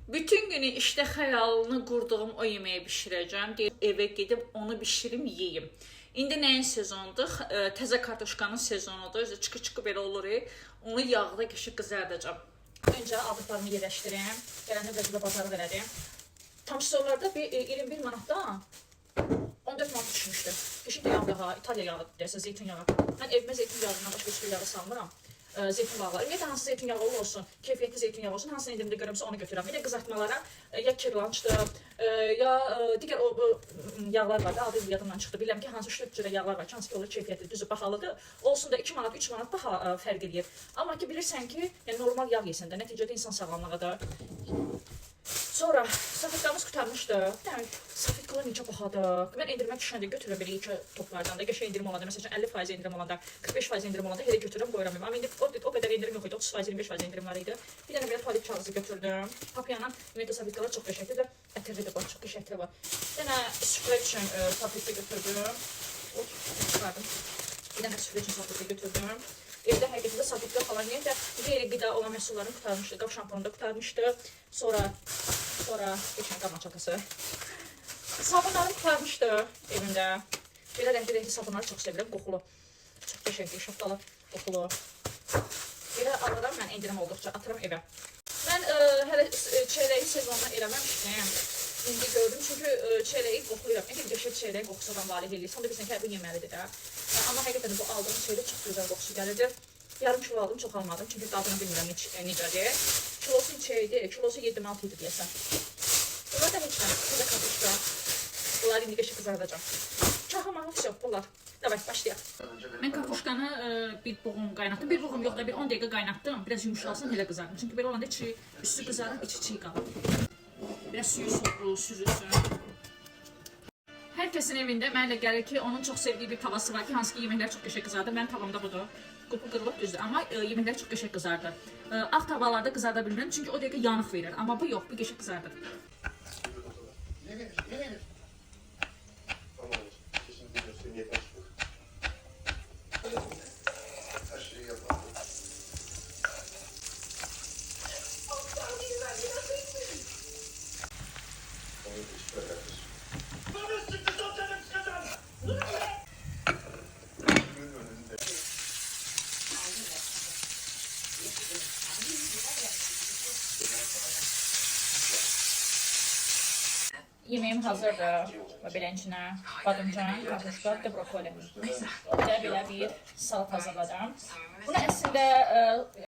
Bütün günü işte xəyalını qurduğum o yeməyi bişirəcəm. Deyib evə gedib onu bişirim, yeyim. İndi nəyin sezonudur? Təzə kartoşkanın sezonudur. Çıxı-çıxı belə olur. Onu yağda qəşəng qızardacağam. Öncə aldıqlarımı yerləşdirim. Gələndə vəzifə bazarı verəcəm. Tam sizlərdə 21 manatdan 14 manat düşmüşdü. Qəşəng yağı, İtaliya yağı deyəsə, zeytun yağı. Mən evimə zeytun yağından başqa bir yağı salmıram. Zeytun bağı var. Ümumiyyətlə hansı zeytun yağı olsun, keyfiyyətli zeytun yağı olsun, hansını indirimdə görürəmsə onu götürürəm. Bir də qızartmalara ya kirlançdır, ya digər o yağlar var da, adı yadımdan çıxdı. Bilirəm ki, hansı 3 cürə yağlar var ki, hansı ki olur keyfiyyətli, düzü bahalıdır. Olsun da 2 manat, 3 manat daha fərq edir. Amma ki bilirsən ki, yəni normal yağ yesən də nəticədə insan sağlamlığı da. Sonra safitkamız qurtarmışdı. Yəni safitkalar necə bahadır. Mən endirmə düşəndə götürürəm belə iki toplardan da. Qəşəng indirim olanda, məsələn 50% indirim olanda, 45% indirim olanda elə götürürəm, qoyuram. Amma indi o qədər indirim yox idi. 30%, 25% indirim var idi. Bir dənə belə tualet kağızı götürdüm. Papiyanın ümumiyyətlə safitkalar çox qəşəngdir. Ətirli də var, çox qəşəngdir var. Bir dənə süfrə üçün paprika götürdüm. Çıxardım. Bir dənə süfrə üçün paprika götürdüm. Evdə həqiqətində safitka falan yeyək də qeyri-qida olan məhsullarını qurtarmışdı. Qab şampuanı da qurtarmışdı. Sonra geçən qab çatası. Sabunları qurtarmışdı evimdə. Belə rəngli sabunları çox sevirəm, qoxulu. Çox qəşəngdir, şaftalı, qoxulu. Belə alıram, mən endirim olduqca atıram evə. Mən hələ çələyi sezondan eləməmişdim. İndi gördüm, çünki çələyi qoxuluyuram. Nə qədər qəşəng çələyin qoxusundan valih eləyir. Sonda bilirsən ki, bu yeməlidir də. Amma həqiqətən bu aldığım şeydə çox gözəl qoxusu gəlirdi. Yarım kilo aldım, çox almadım. Çünki dadını bilmirəm necədir. Kilosu içəydi, kilosu 7-6 idi deyəsən. Bunlar da heç nə, bu da kartoşka. Bunları indi qəşəng qızardacağım. Çaxamağı, все, bunlar. Davay, başlayaq. Mən kartoşkanı bir boğum qaynatdım. Bir boğum yox da bir 10 dəqiqə qaynatdım. Biraz yumuşalsın, elə qızardım. Çünki belə olanda içi, üstü qızarır, içi çiğ qalır. Biraz suyu süzülsün. Hər kəsin evində mənə gəlir ki, onun çox sevdiyi bir tavası var ki, hansı ki yeməklər çox qəşəng qızardır. Mənim tavamda budur. Qopu qırılıb düzdür, amma yeməklər çox qəşəng qızardır. Ağ tavalarda qızarda bilmirəm, çünki o dəqiqə yanıq verir. Amma bu yox, bu qəşəng qızardır. Yemeğim hazırdır. Beləncə badımcan, kartoşka, de brokoli. Belə bir salat hazırladım. Bunu əslində